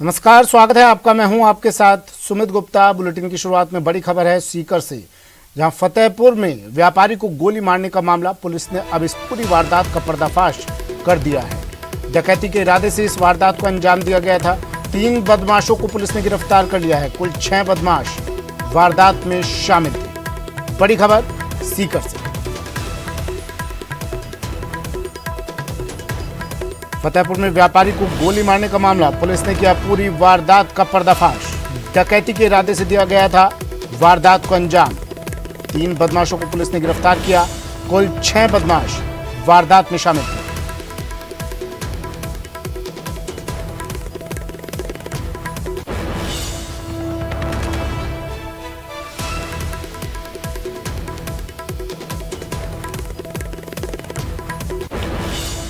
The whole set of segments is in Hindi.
नमस्कार, स्वागत है आपका। मैं हूं आपके साथ सुमित गुप्ता। बुलेटिन की शुरुआत में बड़ी खबर है सीकर से, जहां फतेहपुर में व्यापारी को गोली मारने का मामला। पुलिस ने अब इस पूरी वारदात का पर्दाफाश कर दिया है। डकैती के इरादे से इस वारदात को अंजाम दिया गया था। 3 बदमाशों को पुलिस ने गिरफ्तार कर लिया है। कुल 6 बदमाश वारदात में शामिल थे। बड़ी खबर सीकर से। फतेहपुर में व्यापारी को गोली मारने का मामला। पुलिस ने किया पूरी वारदात का पर्दाफाश। डकैती के इरादे से दिया गया था वारदात को अंजाम। 3 बदमाशों को पुलिस ने गिरफ्तार किया। कुल 6 बदमाश वारदात में शामिल थे।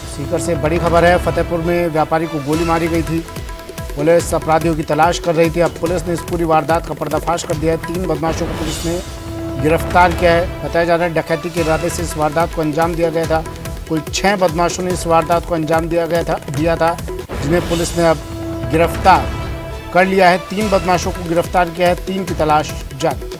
सीकर से बड़ी खबर है। फतेहपुर में व्यापारी को गोली मारी गई थी। पुलिस अपराधियों की तलाश कर रही थी। अब पुलिस ने इस पूरी वारदात का पर्दाफाश कर दिया है। 3 बदमाशों को पुलिस ने गिरफ्तार किया है। बताया जा रहा है डकैती के इरादे से इस वारदात को अंजाम दिया गया था। कुल 6 बदमाशों ने इस वारदात को अंजाम दिया था, जिन्हें पुलिस ने अब गिरफ्तार कर लिया है। 3 बदमाशों को गिरफ्तार किया है। 3 की तलाश जारी।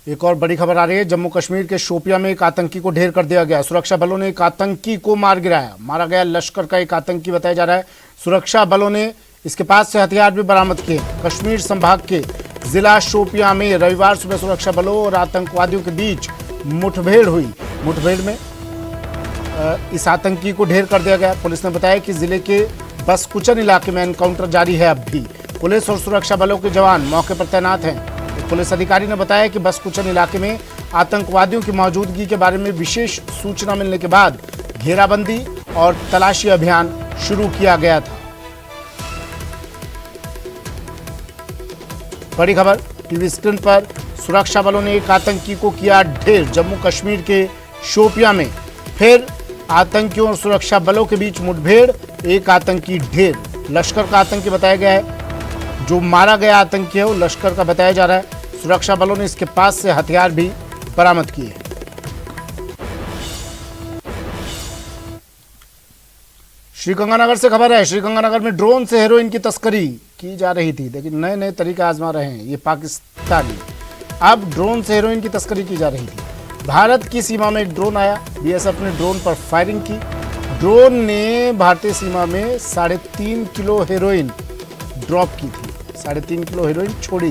एक और बड़ी खबर आ रही है। जम्मू कश्मीर के शोपियां में एक आतंकी को ढेर कर दिया गया। सुरक्षा बलों ने एक आतंकी को मार गिराया। मारा गया लश्कर का एक आतंकी बताया जा रहा है। सुरक्षा बलों ने इसके पास से हथियार भी बरामद किए। कश्मीर संभाग के जिला शोपियां में रविवार सुबह सुरक्षा बलों और आतंकवादियों के बीच मुठभेड़ हुई। मुठभेड़ में इस आतंकी को ढेर कर दिया गया। पुलिस ने बताया कि जिले के बसकुचन इलाके में एनकाउंटर जारी है। अब भी पुलिस और सुरक्षा बलों के जवान मौके पर तैनात हैं। पुलिस अधिकारी ने बताया कि बसकुचन इलाके में आतंकवादियों की मौजूदगी के बारे में विशेष सूचना मिलने के बाद घेराबंदी और तलाशी अभियान शुरू किया गया था। बड़ी खबर टीवी स्क्रीन पर। सुरक्षा बलों ने एक आतंकी को किया ढेर। जम्मू कश्मीर के शोपियां में फिर आतंकियों और सुरक्षा बलों के बीच मुठभेड़। एक आतंकी ढेर। लश्कर का आतंकी बताया गया है। जो मारा गया आतंकी है वो लश्कर का बताया जा रहा है। सुरक्षा बलों ने इसके पास से हथियार भी बरामद किए हैं। श्रीगंगानगर से खबर है। श्रीगंगानगर में ड्रोन से हेरोइन की तस्करी की जा रही थी, लेकिन नए नए तरीके आजमा रहे हैं ये पाकिस्तानी। अब ड्रोन से हेरोइन की तस्करी की जा रही थी। भारत की सीमा में एक ड्रोन आया। बीएसएफ ने ड्रोन पर फायरिंग की। ड्रोन ने भारतीय सीमा में 3.5 किलो हेरोइन ड्रॉप की थी। 3.5 किलो हेरोइन छोड़ी,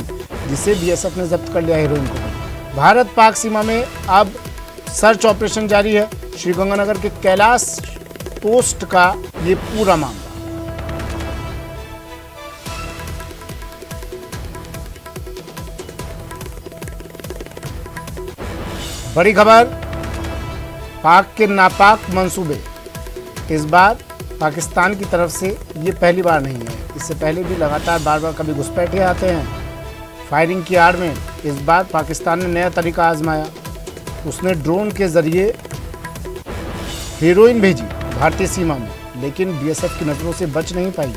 जिसे बीएसएफ ने जब्त कर लिया हेरोइन को। भारत पाक सीमा में अब सर्च ऑपरेशन जारी है। श्रीगंगानगर के कैलाश पोस्ट का ये पूरा मामला। बड़ी खबर पाक के नापाक मंसूबे। इस बार पाकिस्तान की तरफ से ये पहली बार नहीं है। इससे पहले भी लगातार बार कभी घुसपैठे आते हैं फायरिंग की आड़ में। इस बार पाकिस्तान ने नया तरीका आजमाया। उसने ड्रोन के जरिए हेरोइन भेजी भारतीय सीमा में, लेकिन बीएसएफ की नजरों से बच नहीं पाई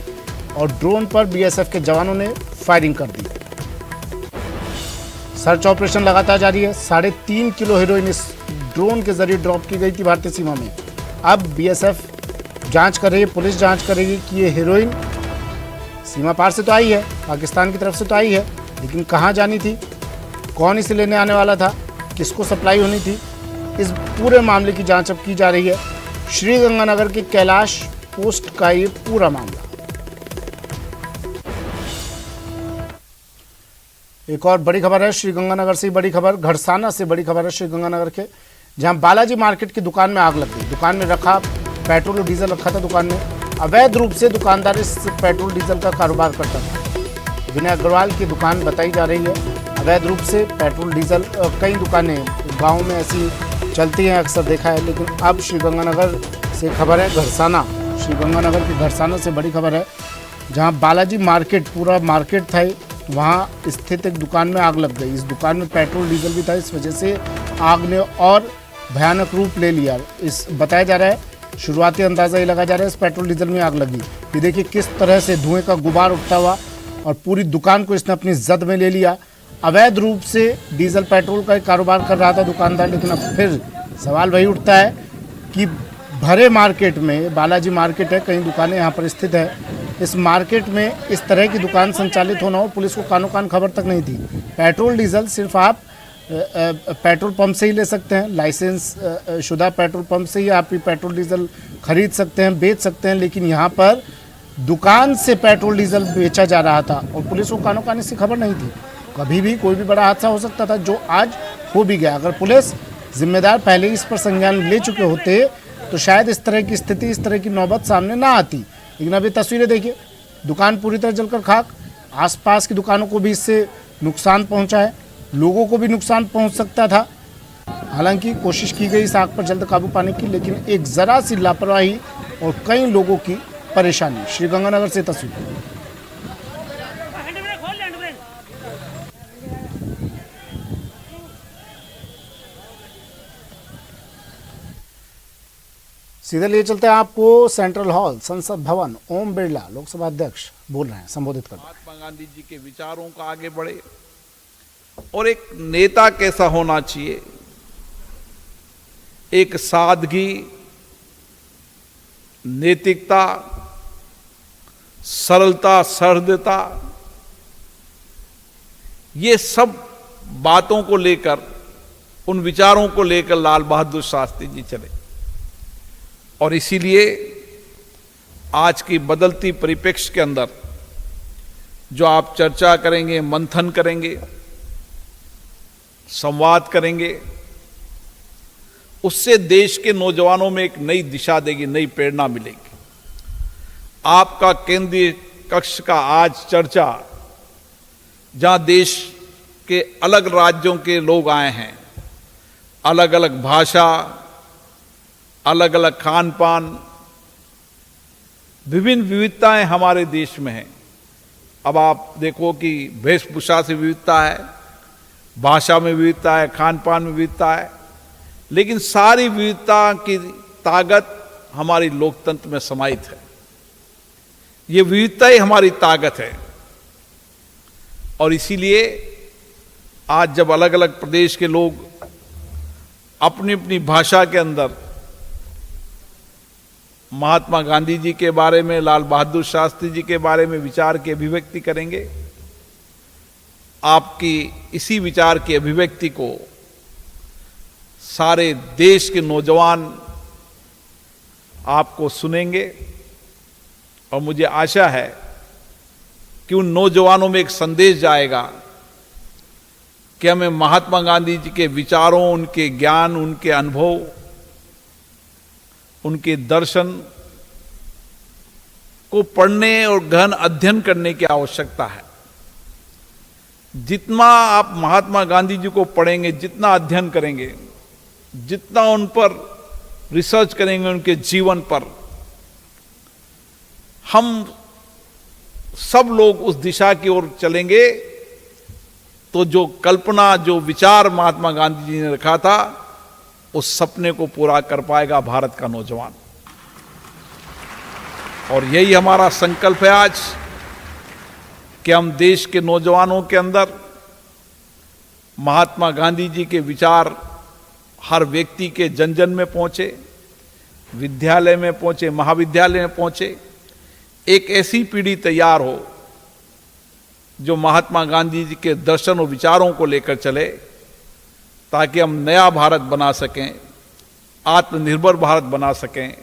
और ड्रोन पर बीएसएफ के जवानों ने फायरिंग कर दी। सर्च ऑपरेशन लगातार जारी है। 3.5 किलो हेरोइन इस ड्रोन के जरिए ड्रॉप की गई थी भारतीय सीमा में। अब बीएसएफ जांच कर रही है, पुलिस जांच करेगी कि ये हेरोइन सीमा पार से तो आई है, पाकिस्तान की तरफ से तो आई है, लेकिन कहाँ जानी थी, कौन इसे लेने आने वाला था, किसको सप्लाई होनी थी। इस पूरे मामले की जांच अब की जा रही है। श्रीगंगानगर के कैलाश पोस्ट का ये पूरा मामला। एक और बड़ी खबर है श्रीगंगानगर से बड़ी खबर, घड़साना से बड़ी खबर है श्रीगंगानगर के, जहां बालाजी मार्केट की दुकान में आग लग गई। दुकान में रखा पेट्रोल और डीजल रखा था दुकान में। अवैध रूप से दुकानदार इस पेट्रोल डीजल का कारोबार करता था। विनय अग्रवाल की दुकान बताई जा रही है। अवैध रूप से पेट्रोल डीजल कई दुकानें गाँव में ऐसी चलती हैं, अक्सर देखा है। लेकिन अब श्रीगंगानगर से खबर है घड़साना। श्रीगंगानगर के घड़साना से बड़ी खबर है, जहां बालाजी मार्केट पूरा मार्केट था, वहां स्थित एक दुकान में आग लग गई। इस दुकान में पेट्रोल डीजल भी था। इस वजह से आग ने और भयानक रूप ले लिया। इस बताया जा रहा है, शुरुआती अंदाजा ये लगा जा रहा है इस पेट्रोल डीजल में आग लगी। ये देखिए किस तरह से धुएं का गुबार उठता हुआ और पूरी दुकान को इसने अपनी जद में ले लिया। अवैध रूप से डीजल पेट्रोल का कारोबार कर रहा था दुकानदार, लेकिन अब फिर सवाल वही उठता है कि भरे मार्केट में, बालाजी मार्केट है, कई दुकानें यहाँ पर स्थित है, इस मार्केट में इस तरह की दुकान संचालित होना हो, पुलिस को कानो कान खबर तक नहीं थी। पेट्रोल डीजल सिर्फ आप पेट्रोल पंप से ही ले सकते हैं, लाइसेंस शुदा पेट्रोल पंप से ही आप ये पेट्रोल डीजल खरीद सकते हैं, बेच सकते हैं, लेकिन यहाँ पर दुकान से पेट्रोल डीजल बेचा जा रहा था और पुलिस को कानो कान इसकी खबर नहीं थी। कभी भी कोई भी बड़ा हादसा हो सकता था, जो आज हो भी गया। अगर पुलिस जिम्मेदार पहले ही इस पर संज्ञान ले चुके होते तो शायद इस तरह की स्थिति, इस तरह की नौबत सामने ना आती। लेकिन अभी तस्वीरें देखिए, दुकान पूरी तरह जलकर खाक, आसपास की दुकानों को भी इससे नुकसान पहुंचा है, लोगों को भी नुकसान पहुंच सकता था। हालांकि कोशिश की गई इस आग पर जल्द काबू पाने की, लेकिन एक ज़रा सी लापरवाही और कई लोगों की परेशानी। श्रीगंगानगर से तस्वीर। सीधे लिए चलते हैं आपको सेंट्रल हॉल, संसद भवन। ओम बिरला लोकसभा अध्यक्ष बोल रहे हैं, संबोधित कर रहे हैं। महात्मा गांधी जी के विचारों का आगे बढ़े और एक नेता कैसा होना चाहिए, एक सादगी, नैतिकता, सरलता, सहृदयता, ये सब बातों को लेकर, उन विचारों को लेकर लाल बहादुर शास्त्री जी चले। और इसीलिए आज की बदलती परिप्रेक्ष्य के अंदर जो आप चर्चा करेंगे, मंथन करेंगे, संवाद करेंगे, उससे देश के नौजवानों में एक नई दिशा देगी, नई प्रेरणा मिलेगी। आपका केंद्रीय कक्ष का आज चर्चा, जहां देश के अलग राज्यों के लोग आए हैं, अलग अलग भाषा, अलग अलग खान पान, विभिन्न विविधताएं हमारे देश में हैं। अब आप देखो कि वेशभूषा से विविधता है, भाषा में विविधता है, खान पान में विविधता है, लेकिन सारी विविधता की ताकत हमारी लोकतंत्र में समाहित है। ये विविधता ही हमारी ताकत है। और इसीलिए आज जब अलग अलग प्रदेश के लोग अपनी अपनी भाषा के अंदर महात्मा गांधी जी के बारे में, लाल बहादुर शास्त्री जी के बारे में विचार की अभिव्यक्ति करेंगे, आपकी इसी विचार की अभिव्यक्ति को सारे देश के नौजवान आपको सुनेंगे। और मुझे आशा है कि उन नौजवानों में एक संदेश जाएगा कि हमें महात्मा गांधी जी के विचारों, उनके ज्ञान, उनके अनुभव, उनके दर्शन को पढ़ने और गहन अध्ययन करने की आवश्यकता है। जितना आप महात्मा गांधी जी को पढ़ेंगे, जितना अध्ययन करेंगे, जितना उन पर रिसर्च करेंगे, उनके जीवन पर, हम सब लोग उस दिशा की ओर चलेंगे। तो जो कल्पना, जो विचार महात्मा गांधी जी ने रखा था, उस सपने को पूरा कर पाएगा भारत का नौजवान। और यही हमारा संकल्प है आज कि हम देश के नौजवानों के अंदर महात्मा गांधी जी के विचार हर व्यक्ति के जन जन में पहुंचे, विद्यालय में पहुंचे, महाविद्यालय में पहुंचे। एक ऐसी पीढ़ी तैयार हो जो महात्मा गांधी जी के दर्शन और विचारों को लेकर चले, ताकि हम नया भारत बना सकें, आत्मनिर्भर भारत बना सकें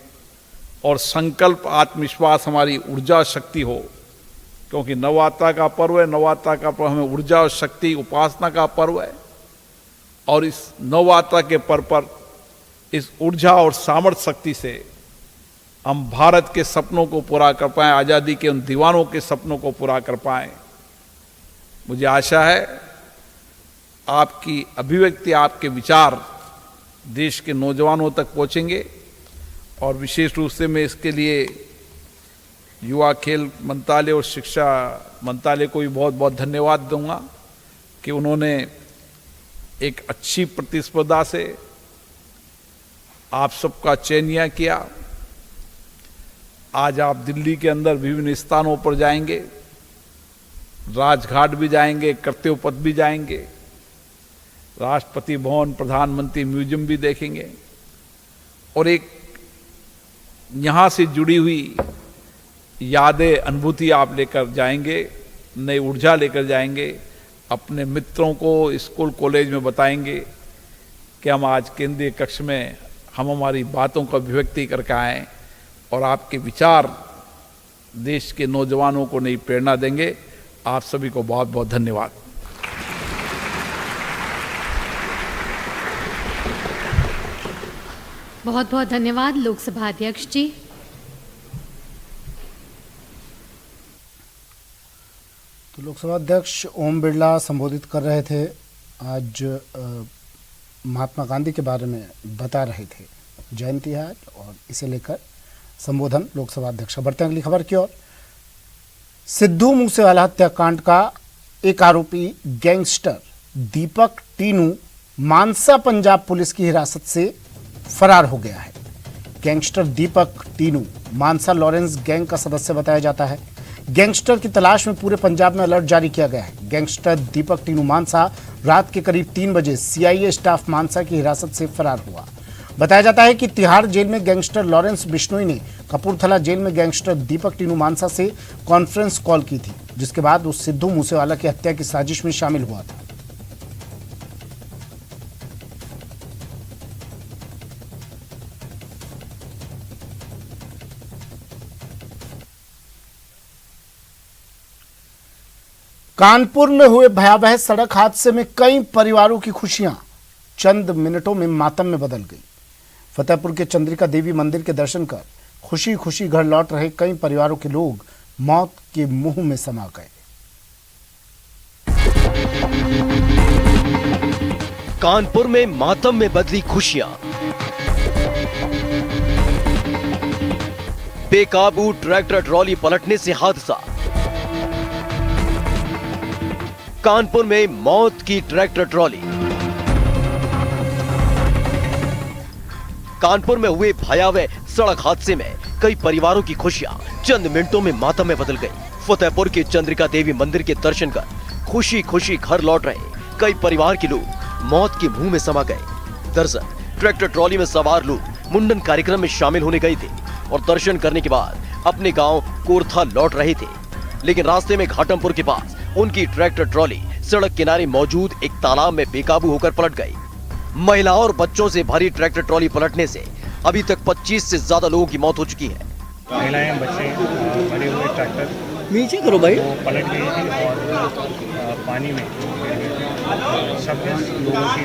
और संकल्प, आत्मविश्वास हमारी ऊर्जा शक्ति हो। क्योंकि नवरात्रि का पर्व है, नवरात्रि का पर्व हमें ऊर्जा और शक्ति, उपासना का पर्व है। और इस नवरात्रि के पर्व पर इस ऊर्जा और सामर्थ्य शक्ति से हम भारत के सपनों को पूरा कर पाएं, आज़ादी के उन दीवानों के सपनों को पूरा कर पाएं। मुझे आशा है आपकी अभिव्यक्ति, आपके विचार देश के नौजवानों तक पहुंचेंगे। और विशेष रूप से मैं इसके लिए युवा खेल मंत्रालय और शिक्षा मंत्रालय को भी बहुत बहुत धन्यवाद दूंगा कि उन्होंने एक अच्छी प्रतिस्पर्धा से आप सबका चयन किया। आज आप दिल्ली के अंदर विभिन्न स्थानों पर जाएंगे, राजघाट भी जाएंगे, कर्तव्य पथ भी जाएंगे, राष्ट्रपति भवन, प्रधानमंत्री म्यूजियम भी देखेंगे। और एक यहाँ से जुड़ी हुई यादें, अनुभूति आप लेकर जाएंगे, नई ऊर्जा लेकर जाएंगे, अपने मित्रों को स्कूल कॉलेज में बताएंगे कि हम आज केंद्रीय कक्ष में हम हमारी बातों को अभिव्यक्ति करके आए और आपके विचार देश के नौजवानों को नई प्रेरणा देंगे। आप सभी को बहुत बहुत धन्यवाद। बहुत बहुत धन्यवाद लोकसभा अध्यक्ष जी। तो लोकसभा अध्यक्ष ओम बिरला संबोधित कर रहे थे, आज महात्मा गांधी के बारे में बता रहे थे, जयंती है और इसे लेकर संबोधन लोकसभा अध्यक्ष। बढ़ते हैं अगली खबर की ओर। सिद्धू मूसेवाला हत्याकांड का एक आरोपी गैंगस्टर दीपक टीनू मानसा पंजाब पुलिस की हिरासत से फरार हो गया है। गैंगस्टर दीपक टीनू मानसा लॉरेंस गैंग का सदस्य बताया जाता है। गैंगस्टर की तलाश में पूरे पंजाब में अलर्ट जारी किया गया है। गैंगस्टर दीपक टीनू मानसा रात के करीब 3 बजे सीआईए स्टाफ मानसा की हिरासत से फरार हुआ। बताया जाता है कि तिहाड़ जेल में गैंगस्टर लॉरेंस बिश्नोई ने कपूरथला जेल में गैंगस्टर दीपक टीनू मानसा से कॉन्फ्रेंस कॉल की थी, जिसके बाद वो सिद्धू मूसेवाला की हत्या की साजिश में शामिल हुआ था। कानपुर में हुए भयावह सड़क हादसे में कई परिवारों की खुशियां चंद मिनटों में मातम में बदल गई। फतेहपुर के चंद्रिका देवी मंदिर के दर्शन कर खुशी खुशी घर लौट रहे कई परिवारों के लोग मौत के मुंह में समा गए। कानपुर में मातम में बदली खुशियां। बेकाबू ट्रैक्टर ट्रॉली पलटने से हादसा। कानपुर में मौत की ट्रैक्टर ट्रॉली। कानपुर में हुए भयावह सड़क हादसे में कई परिवारों की खुशियां चंद मिनटों में मातम में बदल गई। फतेहपुर के चंद्रिका देवी मंदिर के दर्शन कर खुशी खुशी घर लौट रहे कई परिवार के लोग मौत के मुंह में समा गए। दरअसल ट्रैक्टर ट्रॉली में सवार लोग मुंडन कार्यक्रम में शामिल होने गए थे और दर्शन करने के बाद अपने गांव कोरथा लौट रहे थे, लेकिन रास्ते में घाटमपुर के पास उनकी ट्रैक्टर ट्रॉली सड़क किनारे मौजूद एक तालाब में बेकाबू होकर पलट गई। महिलाओं और बच्चों से भरी ट्रैक्टर ट्रॉली पलटने से अभी तक 25 से ज्यादा लोगों की मौत हो चुकी है। महिलाएं, बच्चे, भरे हुए ट्रैक्टर नीचे करो भाई, वो पलट गई थी और पानी में सब लोगों की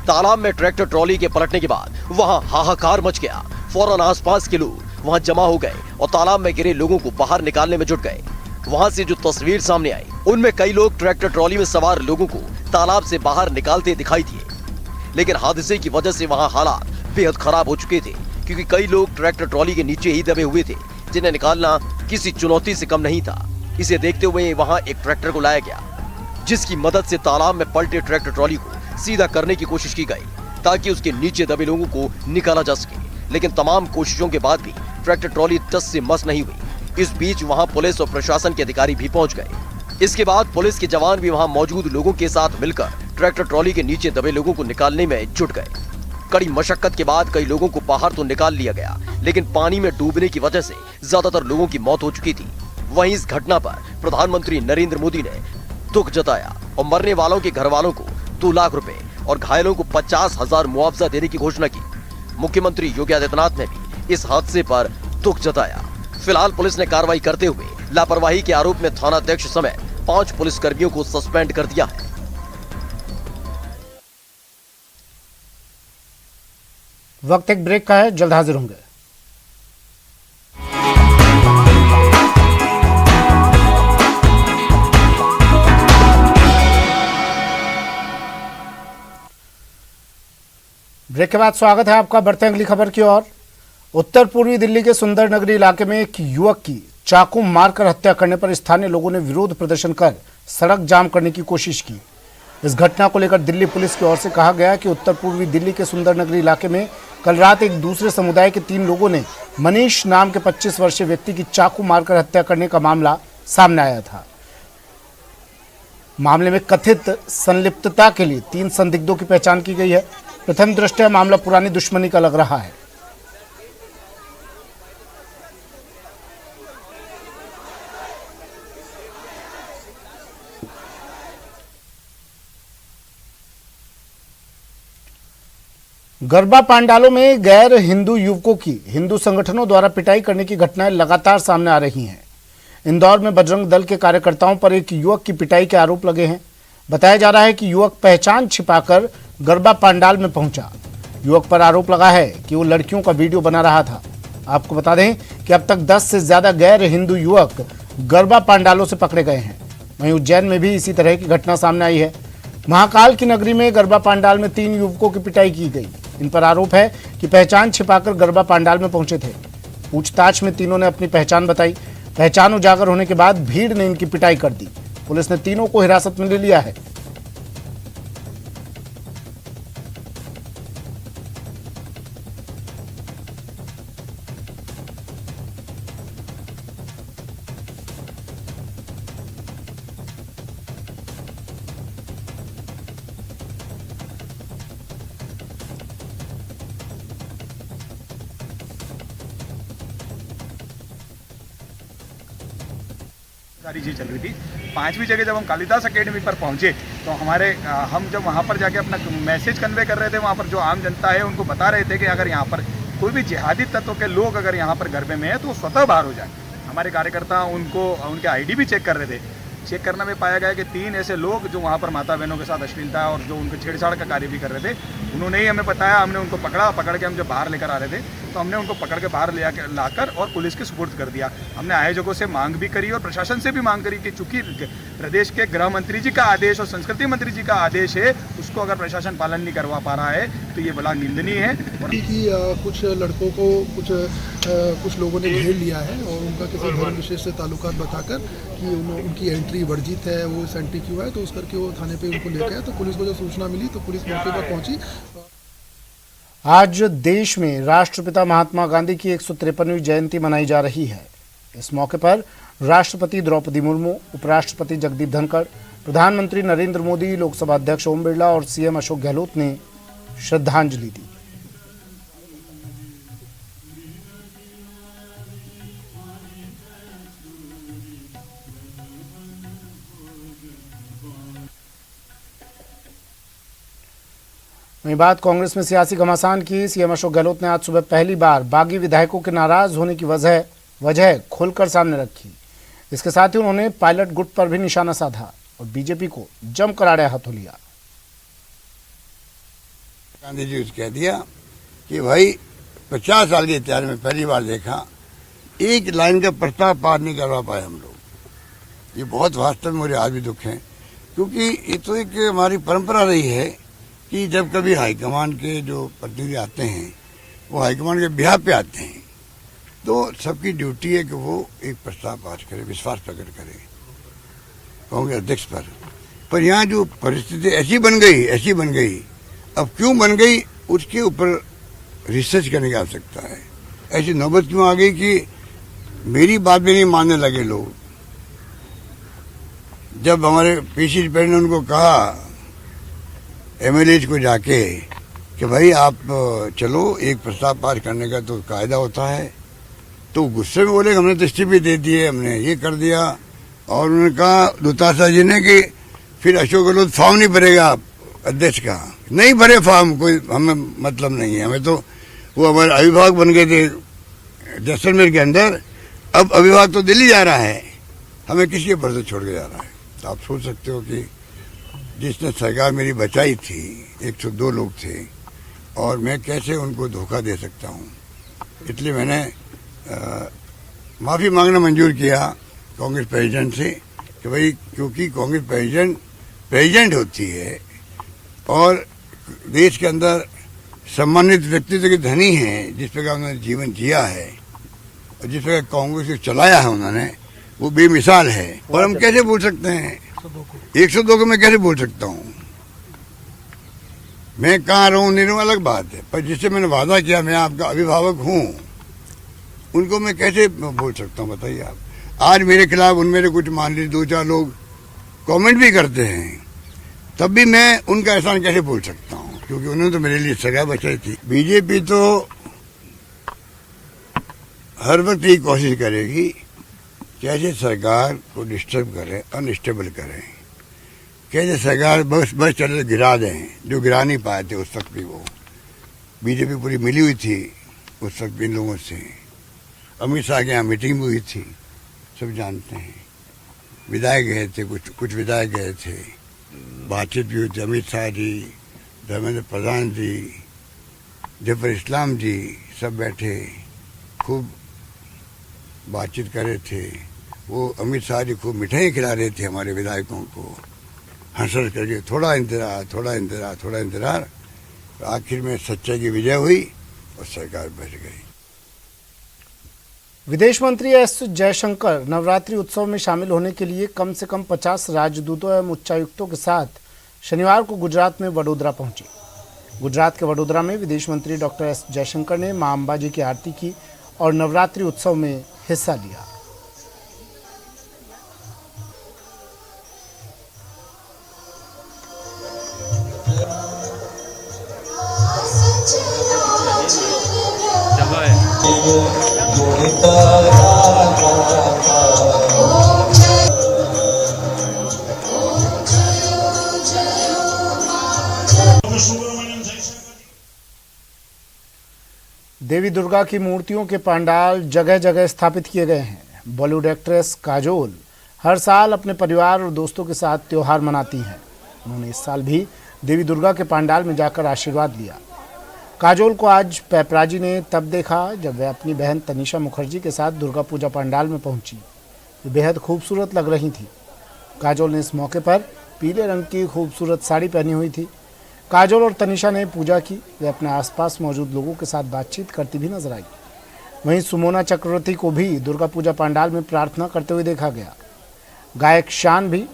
तालाब में ट्रैक्टर ट्रॉली के पलटने के बाद वहां हाहाकार मच गया। फौरन आसपास के लोग वहां जमा हो गए और तालाब में गिरे लोगों को बाहर निकालने में जुट गए। वहां से जो तस्वीर सामने आई उनमें कई लोग ट्रैक्टर ट्रॉली में सवार लोगों को तालाब से बाहर निकालते दिखाई दिए, लेकिन हादसे की वजह से वहां हालात बेहद खराब हो चुके थे, क्योंकि कई लोग ट्रैक्टर ट्रॉली के नीचे ही दबे हुए थे, जिन्हें निकालना किसी चुनौती से कम नहीं था। इसे देखते हुए वहां एक ट्रैक्टर को लाया गया, जिसकी मदद से तालाब में पलटे ट्रैक्टर ट्रॉली को सीधा करने की कोशिश की गई ताकि उसके नीचे दबे लोगों को निकाला जा सके, लेकिन तमाम कोशिशों के बाद भी ट्रैक्टर ट्रॉली टस से मस नहीं हुई। इस बीच वहां पुलिस और प्रशासन के अधिकारी भी पहुंच गए। इसके बाद पुलिस के जवान भी वहां मौजूद लोगों के साथ मिलकर ट्रैक्टर ट्रॉली के नीचे दबे लोगों को निकालने में जुट गए। कड़ी मशक्कत के बाद कई लोगों को बाहर तो निकाल लिया गया, लेकिन पानी में डूबने की वजह से ज्यादातर लोगों की मौत हो चुकी थी। वहीं इस घटना पर प्रधानमंत्री नरेंद्र मोदी ने दुख जताया और मरने वालों के घर वालों को 2 लाख रुपए और घायलों को 50,000 मुआवजा देने की घोषणा की। मुख्यमंत्री योगी आदित्यनाथ ने भी इस हादसे पर दुख जताया। फिलहाल पुलिस ने कार्रवाई करते हुए लापरवाही के आरोप में थानाध्यक्ष समेत 5 पुलिसकर्मियों को सस्पेंड कर दिया है। वक्त एक ब्रेक का है, जल्द हाजिर होंगे। ब्रेक के बाद स्वागत है आपका। बढ़ते हैं अगली खबर की ओर। उत्तर पूर्वी दिल्ली के सुंदर नगरी इलाके में एक युवक की चाकू मारकर हत्या करने पर स्थानीय लोगों ने विरोध प्रदर्शन कर सड़क जाम करने की कोशिश की। इस घटना को लेकर दिल्ली पुलिस की ओर से कहा गया कि उत्तर पूर्वी दिल्ली के सुंदर नगरी इलाके में कल रात एक दूसरे समुदाय के 3 लोगों ने मनीष नाम के 25 वर्षीय व्यक्ति की चाकू मारकर हत्या करने का मामला सामने आया था। मामले में कथित संलिप्तता के लिए 3 संदिग्धों की पहचान की गई है। प्रथम दृष्टया मामला पुरानी दुश्मनी का लग रहा है। गरबा पांडालों में गैर हिंदू युवकों की हिंदू संगठनों द्वारा पिटाई करने की घटनाएं लगातार सामने आ रही हैं। इंदौर में बजरंग दल के कार्यकर्ताओं पर एक युवक की पिटाई के आरोप लगे हैं। बताया जा रहा है कि युवक पहचान छिपाकर गरबा पांडाल में पहुंचा। युवक पर आरोप लगा है कि वो लड़कियों का वीडियो बना रहा था। आपको बता दें कि अब तक 10 से ज्यादा गैर हिंदू युवक गरबा पांडालों से पकड़े गए हैं। वहीं उज्जैन में भी इसी तरह की घटना सामने आई है। महाकाल की नगरी में गरबा पांडाल में 3 युवकों की पिटाई की गई। इन पर आरोप है कि पहचान छिपाकर गरबा पांडाल में पहुंचे थे। पूछताछ में तीनों ने अपनी पहचान बताई। पहचान उजागर होने के बाद भीड़ ने इनकी पिटाई कर दी। पुलिस ने तीनों को हिरासत में ले लिया है। सारी चीज़ चल रही थी। 5वीं जगह जब हम कालिदास एकेडमी पर पहुंचे तो हम जब वहां पर जाके अपना मैसेज कन्वे कर रहे थे, वहां पर जो आम जनता है उनको बता रहे थे कि अगर यहां पर कोई भी जिहादी तत्व के लोग अगर यहां पर गरबे में है तो वो स्वतः बाहर हो जाए। हमारे कार्यकर्ता उनके आईडी भी चेक कर रहे थे। चेक करने में पाया गया कि 3 ऐसे लोग जो वहाँ पर माता बहनों के साथ अश्लीलता और जो उनके छेड़छाड़ का कार्य भी कर रहे थे, उन्होंने ही हमें बताया। हमने उनको पकड़ के हम जब बाहर लेकर आ रहे थे तो हमने उनको पकड़ के बाहर लाकर और पुलिस के सुपुर्द कर दिया। हमने आयोजकों से मांग भी करी और प्रशासन से भी मांग करी कि चूंकि प्रदेश के गृह मंत्री जी का आदेश और संस्कृति मंत्री जी का आदेश है, उसको अगर प्रशासन पालन नहीं करवा पा रहा है तो ये बड़ा निंदनीय है। कुछ लड़कों को कुछ लोगों ने घेर लिया है और उनका किसी धर्म विशेष से ताल्लुकात बताकर कि उनकी एंट्री वर्जित है, वो एंट्री क्यों है, तो उस करके वो थाने पे उनको लेके आए। तो पुलिस को जब सूचना मिली तो पुलिस मौके पर पहुंची। आज देश में राष्ट्रपिता महात्मा गांधी की 153वीं जयंती मनाई जा रही है। इस मौके पर राष्ट्रपति द्रौपदी मुर्मू, उपराष्ट्रपति जगदीप धनखड़, प्रधानमंत्री नरेंद्र मोदी, लोकसभा अध्यक्ष ओम बिरला और सीएम अशोक गहलोत ने श्रद्धांजलि दी। वहीं बात कांग्रेस में सियासी घमासान की। सीएम अशोक गहलोत ने आज सुबह पहली बार बागी विधायकों के नाराज होने की वजह खोलकर सामने रखी। इसके साथ ही उन्होंने पायलट गुट पर भी निशाना साधा और बीजेपी को जमकर आड़े हाथों लिया। गांधी जी कह दिया कि भाई 50 साल के इतिहास में पहली बार देखा एक लाइन का प्रस्ताव पार नहीं करवा पाए हम लोग। ये बहुत वास्तव में मुझे आज भी दुख है, क्योंकि ये तो एक हमारी परंपरा रही है कि जब कभी हाईकमान के जो प्रतिनिधि आते हैं वो हाईकमान के बिहार पे आते हैं तो सबकी ड्यूटी है कि वो एक प्रस्ताव पास करे, विश्वास प्रकट करे कांग्रेस अध्यक्ष पर यहाँ जो परिस्थिति ऐसी बन गई, अब क्यों बन गई उसके ऊपर रिसर्च करने की आवश्यकता है। ऐसी नौबत क्यों आ गई कि मेरी बात भी नहीं मानने लगे लोग। जब हमारे पीसी पैड ने उनको कहा एमएलए को जाके कि भाई आप चलो, एक प्रस्ताव पास करने का तो कायदा होता है, तो गुस्से में बोले हमने तो इस्तीफे दे दिए, हमने ये कर दिया। और उन्होंने कहा दुतासा जी ने कि फिर अशोक गहलोत फॉर्म नहीं भरेगा अध्यक्ष का। नहीं भरे फॉर्म, कोई हमें मतलब नहीं है, हमें तो वो हमारे अभिभावक बन गए थे जैसलमेर के अंदर, अब अभिभावक तो दिल्ली जा रहा है, हमें किसके भरोसे छोड़ के जा रहा है। तो आप सोच सकते हो कि जिसने सरकार मेरी बचाई थी 102 लोग थे और मैं कैसे उनको धोखा दे सकता हूँ। इसलिए मैंने माफ़ी मांगना मंजूर किया कांग्रेस प्रेसिडेंट से कि भाई क्योंकि कांग्रेस प्रेसिडेंट होती है और देश के अंदर सम्मानित व्यक्तित्व के धनी हैं, जिस प्रकार उन्होंने जीवन जिया है और जिस प्रकार कांग्रेस को चलाया है उन्होंने, वो बेमिसाल है। और हम कैसे बोल सकते हैं 102 को मैं कैसे बोल सकता हूँ। मैं कहाँ रहूँ नहीं रहूँ अलग बात है, पर जिससे मैंने वादा किया मैं आपका अभिभावक हूँ, उनको मैं कैसे बोल सकता हूँ बताइए आप। आज मेरे खिलाफ उनमें कुछ मान लीजिए 2-4 लोग कमेंट भी करते हैं, तब भी मैं उनका एहसान कैसे बोल सकता हूँ, क्योंकि उन्होंने तो मेरे लिए सगा बचाई थी। बीजेपी तो हर वक्त ये कोशिश करेगी कैसे सरकार को डिस्टर्ब करें, अनस्टेबल करें, कैसे सरकार बस चले गिरा दें, जो गिरा नहीं पाए थे उस तक भी वो। बीजेपी पूरी मिली हुई थी उस वक्त इन लोगों से। अमित शाह के यहाँ मीटिंग भी हुई थी, सब जानते हैं। विधायक गए थे, कुछ विधायक गए थे, बातचीत भी हुई थी। अमित शाह जी, धर्मेंद्र प्रधान जी, जफर इस्लाम जी सब बैठे, खूब बातचीत कर रहे थे। वो अमित शाह जी खूब मिठाई खिला रहे थे हमारे विधायकों को, हंस करके थोड़ा इंतजार, थोड़ा इंतजार, थोड़ा इंतजार। तो आखिर में सच्चाई की विजय हुई और सरकार बैठ गई। विदेश मंत्री एस जयशंकर नवरात्रि उत्सव में शामिल होने के लिए कम से कम 50 राजदूतों एवं उच्चायुक्तों के साथ शनिवार को गुजरात में वडोदरा पहुंचे। गुजरात के वडोदरा में विदेश मंत्री डॉक्टर एस जयशंकर ने मां अंबाजी की आरती की और नवरात्रि उत्सव में हिस्सा लिया। देवी दुर्गा की मूर्तियों के पंडाल जगह जगह स्थापित किए गए हैं। बॉलीवुड एक्ट्रेस काजोल हर साल अपने परिवार और दोस्तों के साथ त्योहार मनाती हैं। उन्होंने इस साल भी देवी दुर्गा के पंडाल में जाकर आशीर्वाद लिया। काजोल को आज पैपराजी ने तब देखा जब वह अपनी बहन तनिषा मुखर्जी के साथ दुर्गा पूजा पंडाल में पहुंची। वे बेहद खूबसूरत लग रही थी। काजोल ने इस मौके पर पीले रंग की खूबसूरत साड़ी पहनी हुई थी। काजोल और तनिषा ने पूजा की। वे अपने आसपास मौजूद लोगों के साथ बातचीत करती भी नजर आई। वहीं सुमोना चक्रवर्ती को भी दुर्गा पूजा पंडाल में प्रार्थना करते हुए देखा गया। गायक शान भी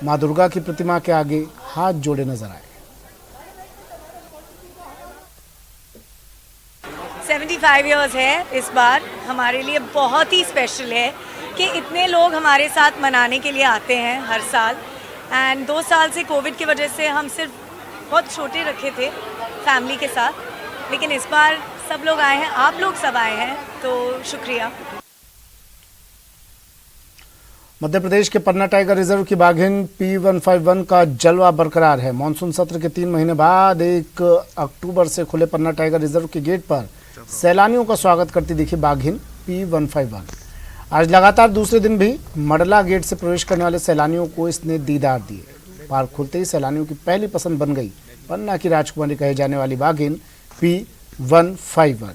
मां दुर्गा की प्रतिमा के आगे हाथ जोड़े नजर आए। 75 इयर्स है इस बार, हमारे लिए बहुत ही स्पेशल है कि इतने लोग हमारे साथ मनाने के लिए आते हैं हर साल। एंड 2 साल से कोविड की वजह से हम सिर्फ बहुत छोटे रखे थे फैमिली के साथ, लेकिन इस बार सब लोग आए हैं, आप लोग सब आए हैं, तो शुक्रिया। मध्य प्रदेश के पन्ना टाइगर रिजर्व की बाघिन P151 का जलवा बरकरार है। मानसून सत्र के 3 महीने बाद 1 अक्टूबर से खुले पन्ना टाइगर रिजर्व के गेट पर सैलानियों का स्वागत करती दिखी बाघिन P151। आज लगातार दूसरे दिन भी मडला गेट से प्रवेश करने वाले सैलानियों को इसने दीदार दिए। पार्क खुलते ही सैलानियों की पहली पसंद बन गई पन्ना की राजकुमारी कहे जाने वाली बाघिन P151।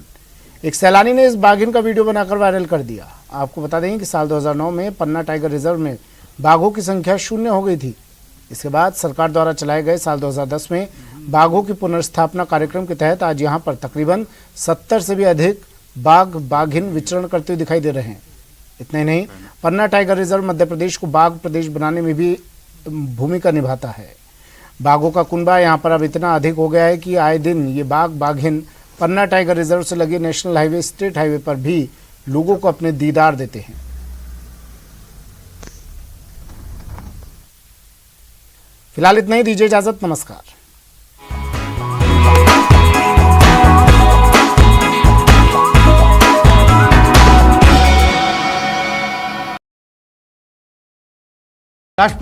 एक सैलानी ने इस बाघिन का वीडियो बनाकर वायरल कर दिया। आपको बता दें कि साल 2009 में पन्ना टाइगर रिजर्व में बाघों की संख्या 0 हो गई थी। इसके बाद सरकार द्वारा चलाए गए साल 2010 में बाघों की पुनर्स्थापना कार्यक्रम के तहत आज यहां पर तकरीबन 70 से भी अधिक बाघ बाघिन विचरण करते हुए दिखाई दे रहे हैं। इतना ही नहीं, पन्ना टाइगर रिजर्व मध्य प्रदेश को बाघ प्रदेश बनाने में भी भूमिका निभाता है। बाघों का कुनबा यहाँ पर अब इतना अधिक हो गया है कि आए दिन ये बाघ बाघिन पन्ना टाइगर रिजर्व से लगे नेशनल हाईवे, स्टेट हाईवे पर भी लोगों को अपने दीदार देते हैं। फिलहाल इतना ही, दीजिए इजाजत, नमस्कार। राष्ट्रपति